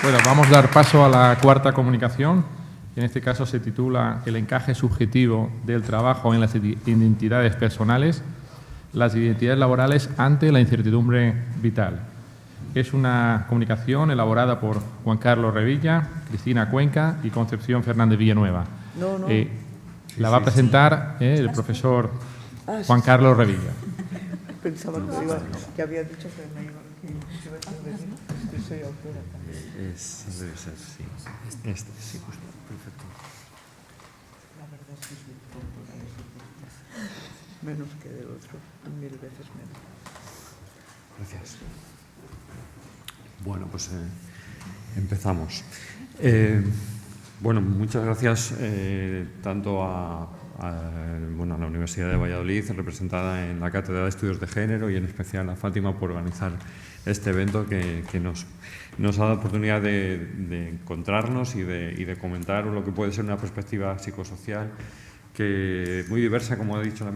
Bueno, vamos a dar paso a la cuarta comunicación. En este caso se titula El encaje subjetivo del trabajo en las identidades personales, las identidades laborales ante la incertidumbre vital. Es una comunicación elaborada por Juan Carlos Revilla, Cristina Cuenca y Concepción Fernández Villanueva. La va a presentar el profesor Juan Carlos Revilla. Pensaba que había dicho que me iba a venir. Soy autora también. Debe ser, sí. Sí, justo. Perfecto. La verdad es que soy autora de ese. Menos que del otro, 1000 veces menos. Gracias. Bueno, pues empezamos. Bueno, muchas gracias tanto a la Universidad de Valladolid, representada en la Cátedra de Estudios de Género, y en especial a Fátima por organizar este evento que nos ha dado la oportunidad de encontrarnos y de comentar lo que puede ser una perspectiva psicosocial que muy diversa, como ha dicho la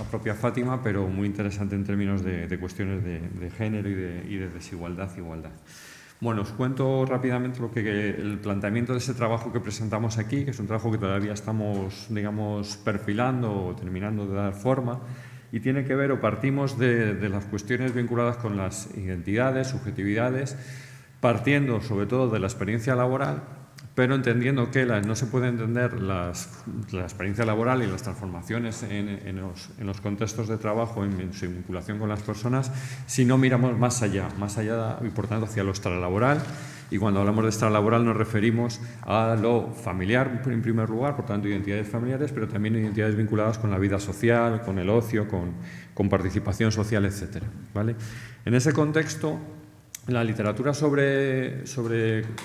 propia Fátima, pero muy interesante en términos de cuestiones de género y de desigualdad e igualdad. Bueno, os cuento rápidamente el planteamiento de ese trabajo que presentamos aquí, que es un trabajo que todavía estamos, digamos, perfilando o terminando de dar forma, y tiene que ver, o partimos de las cuestiones vinculadas con las identidades, subjetividades, partiendo sobre todo de la experiencia laboral, pero entendiendo que no se puede entender la experiencia laboral y las transformaciones en los contextos de trabajo, en su vinculación con las personas, si no miramos más allá y por tanto hacia lo extralaboral. Y cuando hablamos de extralaboral nos referimos a lo familiar en primer lugar, por tanto identidades familiares, pero también identidades vinculadas con la vida social, con el ocio, con participación social, etcétera, ¿vale? En ese contexto, la literatura sobre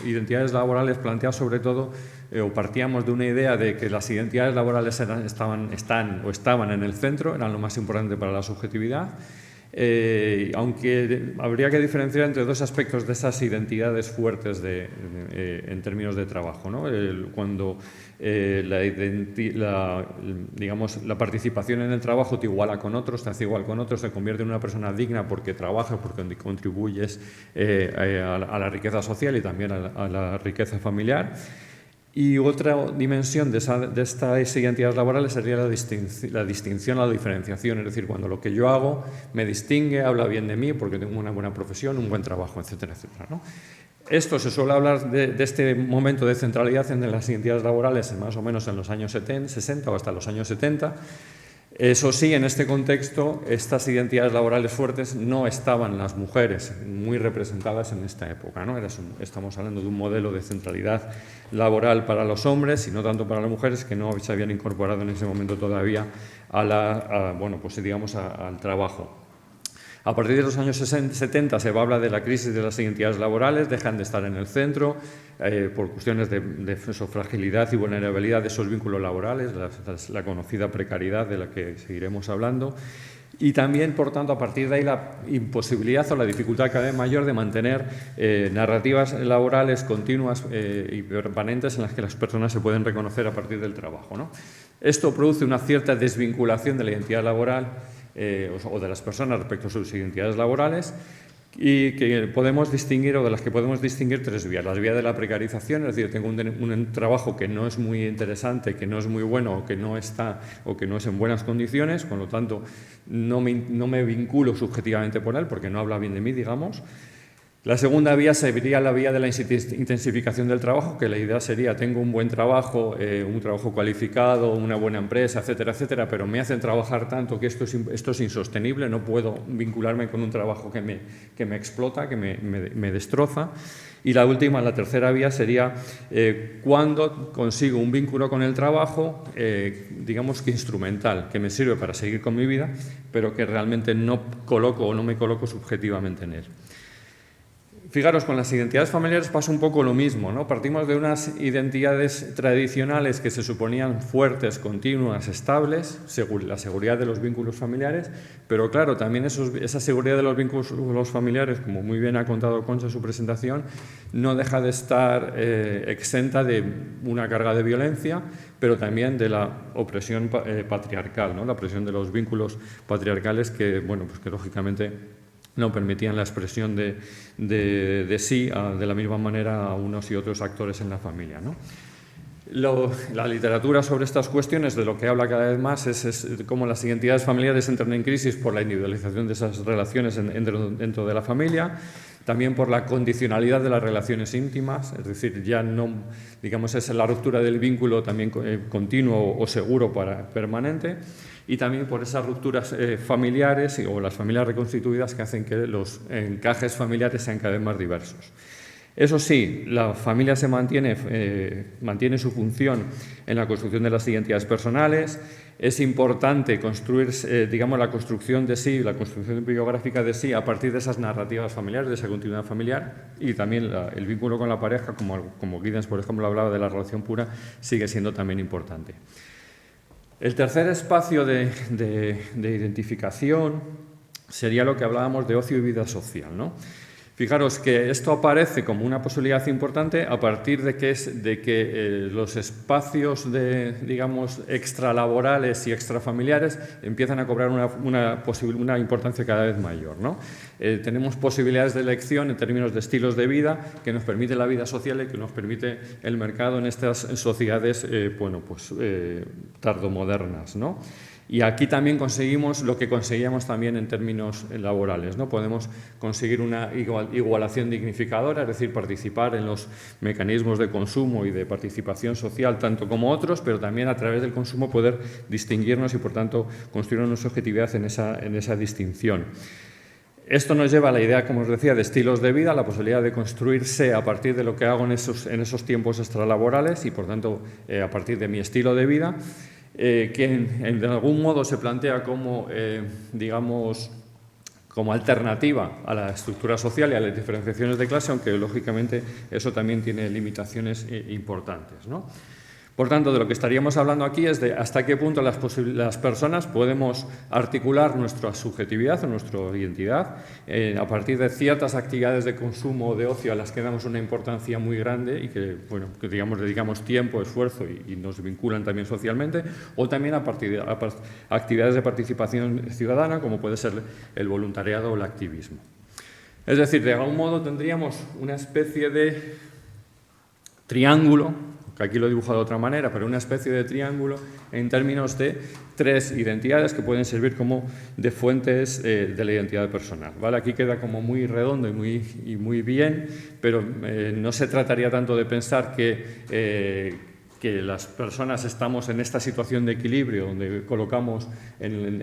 identidades laborales plantea sobre todo, o partíamos de una idea de que las identidades laborales estaban en el centro, eran lo más importante para la subjetividad, aunque habría que diferenciar entre dos aspectos de esas identidades fuertes en términos de trabajo, ¿no? Cuando la participación en el trabajo te iguala con otros, te hace igual con otros, te convierte en una persona digna porque trabajas, porque contribuyes a la riqueza social y también a la riqueza familiar. Y otra dimensión de estas identidades laborales sería la distinción, la diferenciación, es decir, cuando lo que yo hago me distingue, habla bien de mí porque tengo una buena profesión, un buen trabajo, etcétera, etcétera, ¿no? Esto se suele hablar de este momento de centralidad en las identidades laborales más o menos en los años 60 o hasta los años 70. Eso sí, en este contexto, estas identidades laborales fuertes no estaban las mujeres muy representadas en esta época, ¿no? Estamos hablando de un modelo de centralidad laboral para los hombres y no tanto para las mujeres, que no se habían incorporado en ese momento todavía al trabajo. A partir de los años 70 se va a hablar de la crisis de las identidades laborales, dejan de estar en el centro por cuestiones de fragilidad y vulnerabilidad de esos vínculos laborales, la conocida precariedad de la que seguiremos hablando. Y también, por tanto, a partir de ahí la imposibilidad o la dificultad cada vez mayor de mantener narrativas laborales continuas y permanentes en las que las personas se pueden reconocer a partir del trabajo, ¿no? Esto produce una cierta desvinculación de la identidad laboral o de las personas respecto a sus identidades laborales, y que podemos distinguir, o de las que podemos distinguir, tres vías. La vía de la precarización, es decir, tengo un trabajo que no es muy interesante, que no es muy bueno, o que no es en buenas condiciones, con lo tanto no me vinculo subjetivamente por él porque no habla bien de mí, digamos. La segunda vía sería la vía de la intensificación del trabajo, que la idea sería, tengo un buen trabajo, un trabajo cualificado, una buena empresa, etcétera, etcétera, pero me hacen trabajar tanto que esto es insostenible, no puedo vincularme con un trabajo que me explota, que me destroza. Y la tercera vía sería cuando consigo un vínculo con el trabajo, digamos que instrumental, que me sirve para seguir con mi vida, pero que realmente no me coloco subjetivamente en él. Fijaros, con las identidades familiares pasa un poco lo mismo, ¿no? Partimos de unas identidades tradicionales que se suponían fuertes, continuas, estables, la seguridad de los vínculos familiares, pero claro, también esa seguridad de los vínculos familiares, como muy bien ha contado Concha en su presentación, no deja de estar exenta de una carga de violencia, pero también de la opresión patriarcal, ¿no? La opresión de los vínculos patriarcales que lógicamente no permitían la expresión de sí de la misma manera a unos y otros actores en la familia, ¿no? La literatura sobre estas cuestiones de lo que habla cada vez más es cómo las identidades familiares entran en crisis por la individualización de esas relaciones dentro de la familia, también por la condicionalidad de las relaciones íntimas, es decir, ya no, digamos, es la ruptura del vínculo también continuo o seguro permanente, y también por esas rupturas familiares o las familias reconstituidas que hacen que los encajes familiares sean cada vez más diversos. Eso sí, la familia se mantiene su función en la construcción de las identidades personales. Es importante construir, digamos, la construcción de sí, la construcción biográfica de sí a partir de esas narrativas familiares, de esa continuidad familiar, y también el vínculo con la pareja, como Giddens, por ejemplo, hablaba de la relación pura, sigue siendo también importante. El tercer espacio de identificación sería lo que hablábamos de ocio y vida social, ¿no? Fijaros que esto aparece como una posibilidad importante a partir de que los espacios digamos, extralaborales y extrafamiliares empiezan a cobrar una importancia cada vez mayor, ¿no? Tenemos posibilidades de elección en términos de estilos de vida que nos permite la vida social y que nos permite el mercado en estas sociedades tardomodernas, ¿no? Y aquí también conseguimos lo que conseguíamos también en términos laborales, ¿no? Podemos conseguir una igualación dignificadora, es decir, participar en los mecanismos de consumo y de participación social tanto como otros, pero también a través del consumo poder distinguirnos y, por tanto, construir una subjetividad en esa distinción. Esto nos lleva a la idea, como os decía, de estilos de vida, la posibilidad de construirse a partir de lo que hago en esos tiempos extralaborales y, por tanto, a partir de mi estilo de vida, que en algún modo se plantea como, digamos, como alternativa a la estructura social y a las diferenciaciones de clase, aunque lógicamente eso también tiene limitaciones importantes, ¿no? Por tanto, de lo que estaríamos hablando aquí es de hasta qué punto las personas podemos articular nuestra subjetividad o nuestra identidad a partir de ciertas actividades de consumo o de ocio a las que damos una importancia muy grande y que, bueno, que digamos, dedicamos tiempo, esfuerzo y nos vinculan también socialmente, o también a partir de actividades de participación ciudadana, como puede ser el voluntariado o el activismo. Es decir, de algún modo tendríamos una especie de triángulo, que aquí lo he dibujado de otra manera, pero una especie de triángulo en términos de tres identidades que pueden servir como de fuentes de la identidad personal, ¿vale? Aquí queda como muy redondo y muy bien, pero no se trataría tanto de pensar que las personas estamos en esta situación de equilibrio donde colocamos en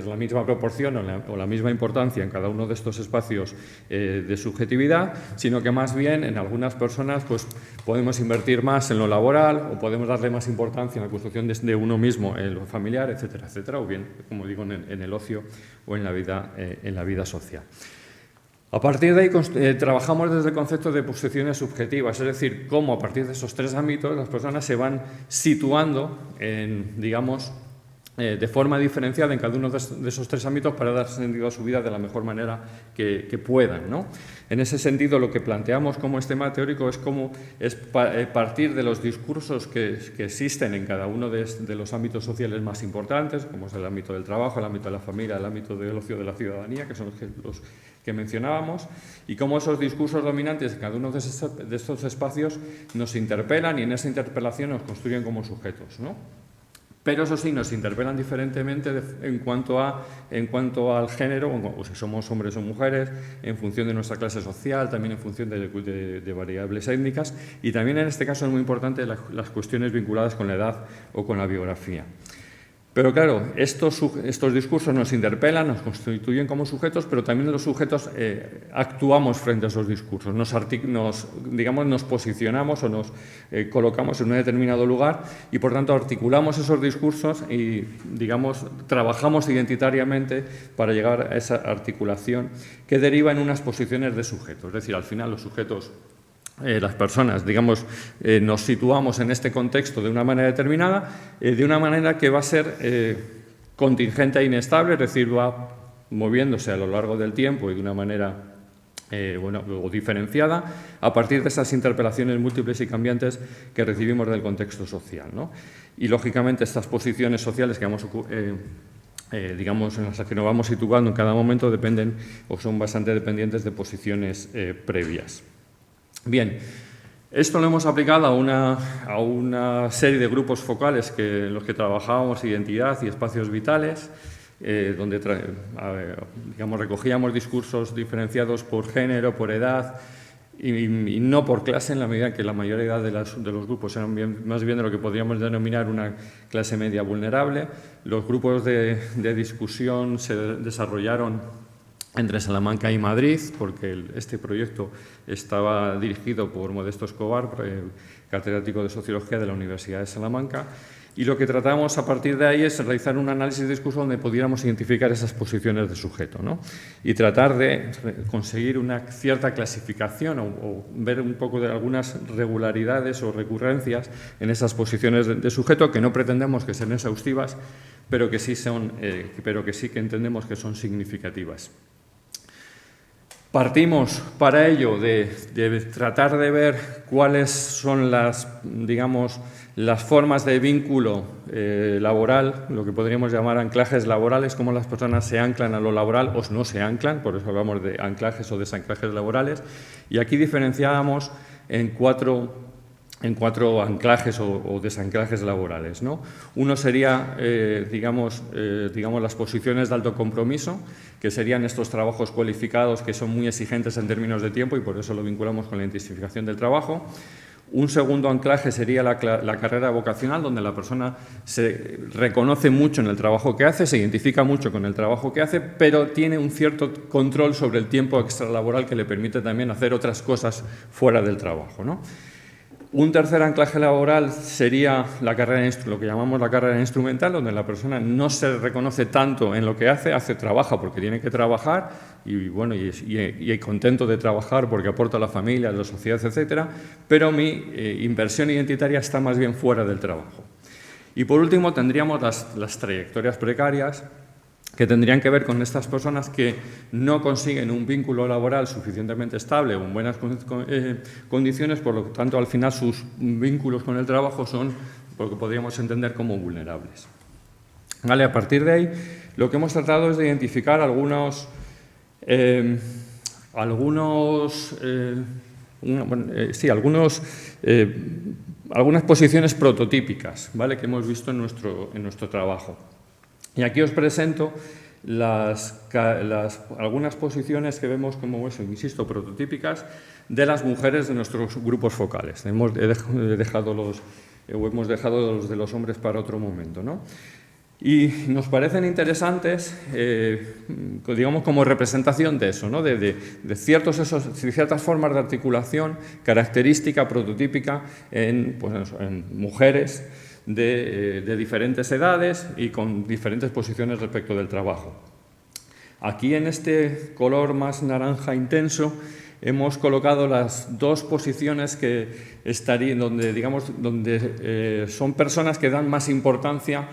la misma proporción o la misma importancia en cada uno de estos espacios de subjetividad, sino que más bien en algunas personas pues, podemos invertir más en lo laboral o podemos darle más importancia en la construcción de uno mismo, en lo familiar, etcétera, etcétera, o bien, como digo, en el ocio o en la vida social. A partir de ahí trabajamos desde el concepto de posiciones subjetivas, es decir, cómo a partir de esos tres ámbitos las personas se van situando, digamos, de forma diferenciada en cada uno de esos tres ámbitos para dar sentido a su vida de la mejor manera que puedan, ¿no? En ese sentido, lo que planteamos como esquema teórico es cómo partir de los discursos que existen en cada uno de los ámbitos sociales más importantes, como es el ámbito del trabajo, el ámbito de la familia, el ámbito del ocio de la ciudadanía, que son los que mencionábamos, y cómo esos discursos dominantes en cada uno de estos espacios nos interpelan y en esa interpelación nos construyen como sujetos, ¿no? Pero eso sí, nos interpelan diferentemente en cuanto al género, o si somos hombres o mujeres, en función de nuestra clase social, también en función de variables étnicas, y también en este caso es muy importante las cuestiones vinculadas con la edad o con la biografía. Pero claro, estos discursos nos interpelan, nos constituyen como sujetos, pero también los sujetos actuamos frente a esos discursos, nos posicionamos o nos colocamos en un determinado lugar y, por tanto, articulamos esos discursos y, digamos, trabajamos identitariamente para llegar a esa articulación que deriva en unas posiciones de sujetos. Es decir, al final los sujetos, las personas, digamos, nos situamos en este contexto de una manera determinada, de una manera que va a ser contingente e inestable, es decir, va moviéndose a lo largo del tiempo y de una manera o diferenciada a partir de esas interpelaciones múltiples y cambiantes que recibimos del contexto social, ¿no? Y, lógicamente, estas posiciones sociales que vamos digamos, en las que nos vamos situando en cada momento dependen o son bastante dependientes de posiciones previas. Bien, esto lo hemos aplicado a una serie de grupos focales en los que trabajábamos identidad y espacios vitales, donde digamos, recogíamos discursos diferenciados por género, por edad y no por clase, en la medida que la mayoría de los grupos eran más bien de lo que podríamos denominar una clase media vulnerable. Los grupos de discusión se desarrollaron entre Salamanca y Madrid, porque este proyecto estaba dirigido por Modesto Escobar, catedrático de Sociología de la Universidad de Salamanca, y lo que tratamos a partir de ahí es realizar un análisis de discurso donde pudiéramos identificar esas posiciones de sujeto, ¿no? Y tratar de conseguir una cierta clasificación o ver un poco de algunas regularidades o recurrencias en esas posiciones de sujeto, que no pretendemos que sean exhaustivas, pero que sí que entendemos que son significativas. Partimos para ello de tratar de ver cuáles son digamos, las formas de vínculo laboral, lo que podríamos llamar anclajes laborales, cómo las personas se anclan a lo laboral o no se anclan, por eso hablamos de anclajes o desanclajes laborales. Y aquí diferenciábamos en cuatro anclajes o desanclajes laborales, ¿no? Uno sería, digamos, las posiciones de alto compromiso, que serían estos trabajos cualificados que son muy exigentes en términos de tiempo y por eso lo vinculamos con la intensificación del trabajo. Un segundo anclaje sería la carrera vocacional, donde la persona se reconoce mucho en el trabajo que hace, se identifica mucho con el trabajo que hace, pero tiene un cierto control sobre el tiempo extralaboral que le permite también hacer otras cosas fuera del trabajo, ¿no? Un tercer anclaje laboral sería lo que llamamos la carrera instrumental, donde la persona no se reconoce tanto en lo que trabaja porque tiene que trabajar y, bueno, y contento de trabajar porque aporta a la familia, a la sociedad, etcétera, pero mi inversión identitaria está más bien fuera del trabajo. Y por último tendríamos las trayectorias precarias, que tendrían que ver con estas personas que no consiguen un vínculo laboral suficientemente estable o en buenas condiciones, por lo tanto, al final sus vínculos con el trabajo son lo que podríamos entender como vulnerables. ¿Vale? A partir de ahí, lo que hemos tratado es de identificar algunas posiciones prototípicas, ¿vale?, que hemos visto en nuestro trabajo. Y aquí os presento algunas posiciones que vemos como, insisto, prototípicas de las mujeres de nuestros grupos focales. Hemos dejado los de los hombres para otro momento, ¿no? Y nos parecen interesantes, digamos, como representación de eso, ¿no? de ciertas formas de articulación característica, prototípica en mujeres de diferentes edades y con diferentes posiciones respecto del trabajo. Aquí, en este color más naranja intenso, hemos colocado las dos posiciones que estarían donde son personas que dan más importancia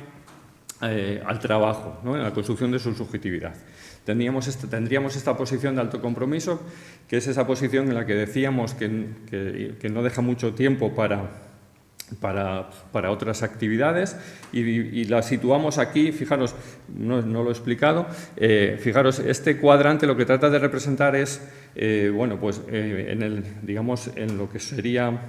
al trabajo, ¿no?, en la construcción de su subjetividad. Tendríamos esta posición de alto compromiso, que es esa posición en la que decíamos que no deja mucho tiempo para otras actividades y la situamos aquí. Fijaros, no lo he explicado, fijaros, este cuadrante lo que trata de representar es, en lo que sería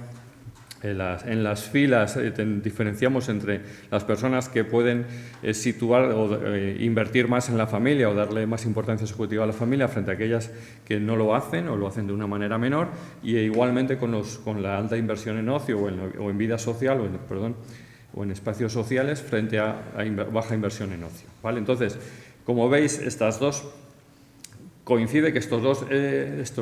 en las filas, diferenciamos entre las personas que pueden situar o invertir más en la familia o darle más importancia subjetiva a la familia frente a aquellas que no lo hacen o lo hacen de una manera menor, y igualmente con la alta inversión en ocio o en vida social o en espacios sociales frente a baja inversión en ocio, ¿vale? Entonces, como veis, coincide que estos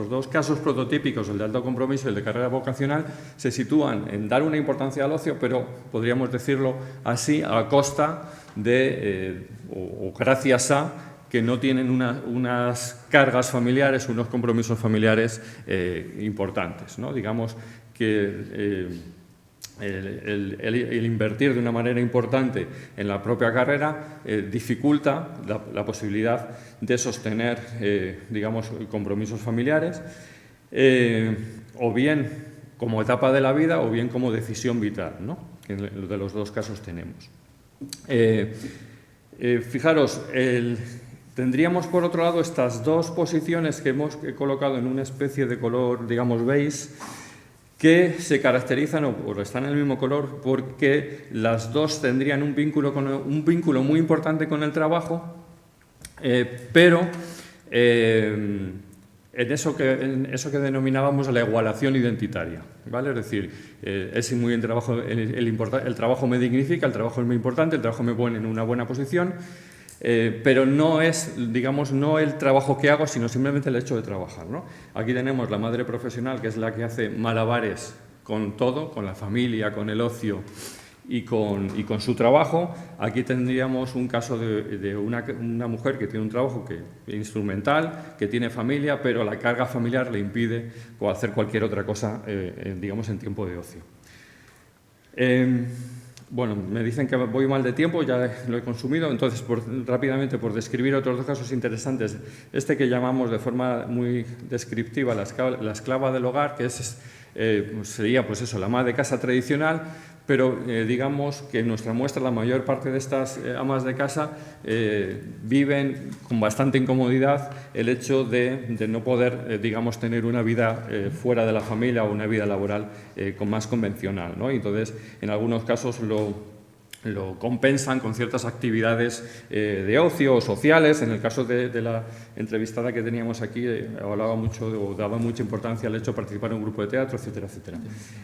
dos casos prototípicos, el de alto compromiso y el de carrera vocacional, se sitúan en dar una importancia al ocio, pero podríamos decirlo así, a costa de, o gracias a, que no tienen unas cargas familiares, unos compromisos familiares importantes, ¿no? Digamos que el invertir de una manera importante en la propia carrera dificulta la posibilidad de sostener, compromisos familiares, o bien como etapa de la vida o bien como decisión vital, ¿no?, que de los dos casos tenemos. Fijaros, tendríamos por otro lado estas dos posiciones que hemos colocado en una especie de color, digamos, beige, que se caracterizan o están en el mismo color porque las dos tendrían un vínculo muy importante con el trabajo, pero en eso que denominábamos la igualación identitaria, ¿vale? Es decir, es muy el trabajo me dignifica, el trabajo es muy importante, el trabajo me pone en una buena posición, pero no es, digamos, no el trabajo que hago, sino simplemente el hecho de trabajar, ¿no? Aquí tenemos la madre profesional, que es la que hace malabares con todo, con la familia, con el ocio y con su trabajo. Aquí tendríamos un caso de una mujer que tiene un trabajo instrumental, que tiene familia, pero la carga familiar le impide hacer cualquier otra cosa, digamos, en tiempo de ocio. Bueno, me dicen que voy mal de tiempo, ya lo he consumido, entonces rápidamente por describir otros dos casos interesantes. Este que llamamos de forma muy descriptiva la esclava del hogar, que sería pues eso, la ama de casa tradicional, pero digamos que en nuestra muestra la mayor parte de estas amas de casa viven con bastante incomodidad el hecho de no poder, digamos, tener una vida fuera de la familia o una vida laboral más convencional, ¿no? Y entonces, en algunos casos lo compensan con ciertas actividades de ocio o sociales. En el caso de la entrevistada que teníamos aquí, hablaba mucho o daba mucha importancia al hecho de participar en un grupo de teatro, etcétera, etcétera.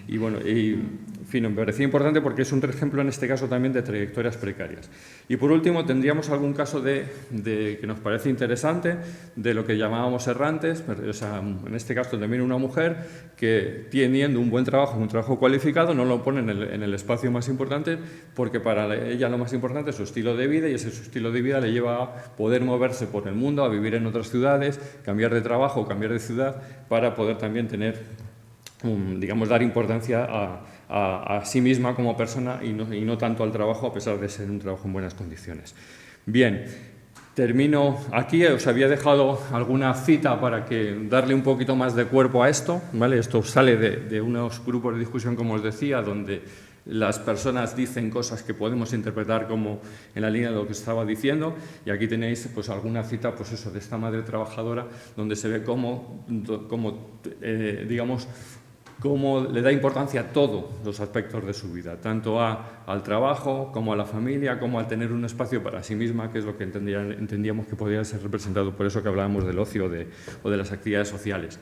Y bueno, en fin, me parecía importante porque es un ejemplo en este caso también de trayectorias precarias. Y por último, tendríamos algún caso que nos parece interesante, de lo que llamábamos errantes, o sea, en este caso también una mujer que teniendo un buen trabajo, un trabajo cualificado, no lo pone en el espacio más importante porque para ella lo más importante es su estilo de vida, y su estilo de vida le lleva a poder moverse por el mundo, a vivir en otras ciudades, cambiar de trabajo, cambiar de ciudad, para poder también tener, digamos, dar importancia a sí misma como persona y no tanto al trabajo, a pesar de ser un trabajo en buenas condiciones. Bien, termino aquí. Os había dejado alguna cita para darle un poquito más de cuerpo a esto, ¿vale? Esto sale de unos grupos de discusión, como os decía, donde las personas dicen cosas que podemos interpretar como en la línea de lo que estaba diciendo, y aquí tenéis pues alguna cita pues eso, de esta madre trabajadora, donde se ve cómo le da importancia a todos los aspectos de su vida, tanto al trabajo como a la familia, como al tener un espacio para sí misma, que es lo que entendíamos que podía ser representado, por eso que hablábamos del ocio o de las actividades sociales.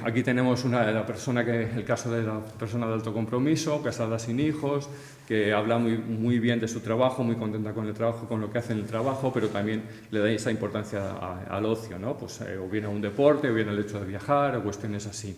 Aquí tenemos el caso de la persona de alto compromiso, casada sin hijos, que habla muy bien de su trabajo, muy contenta con el trabajo, con lo que hace en el trabajo, pero también le da esa importancia al ocio, ¿no? Pues, o bien a un deporte, o bien al hecho de viajar, o cuestiones así.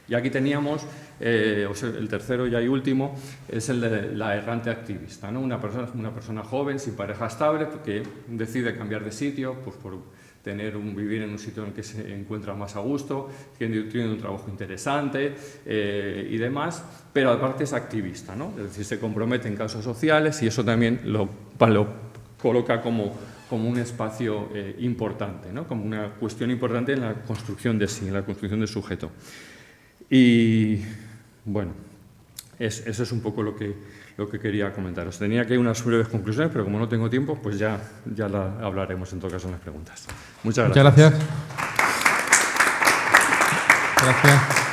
Y aquí teníamos, el tercero ya y último, es el de la errante activista, ¿no? Una persona joven, sin pareja estable, que decide cambiar de sitio, pues por vivir en un sitio en el que se encuentra más a gusto, tiene un trabajo interesante y demás, pero aparte es activista, ¿no? Es decir, se compromete en causas sociales, y eso también lo coloca como un espacio importante, ¿no? Como una cuestión importante en la construcción de sí, en la construcción del sujeto. Y bueno, eso es un poco lo que quería comentaros. Tenía que ir unas breves conclusiones, pero como no tengo tiempo, pues ya la hablaremos en todo caso en las preguntas. Muchas gracias. Muchas gracias. Gracias.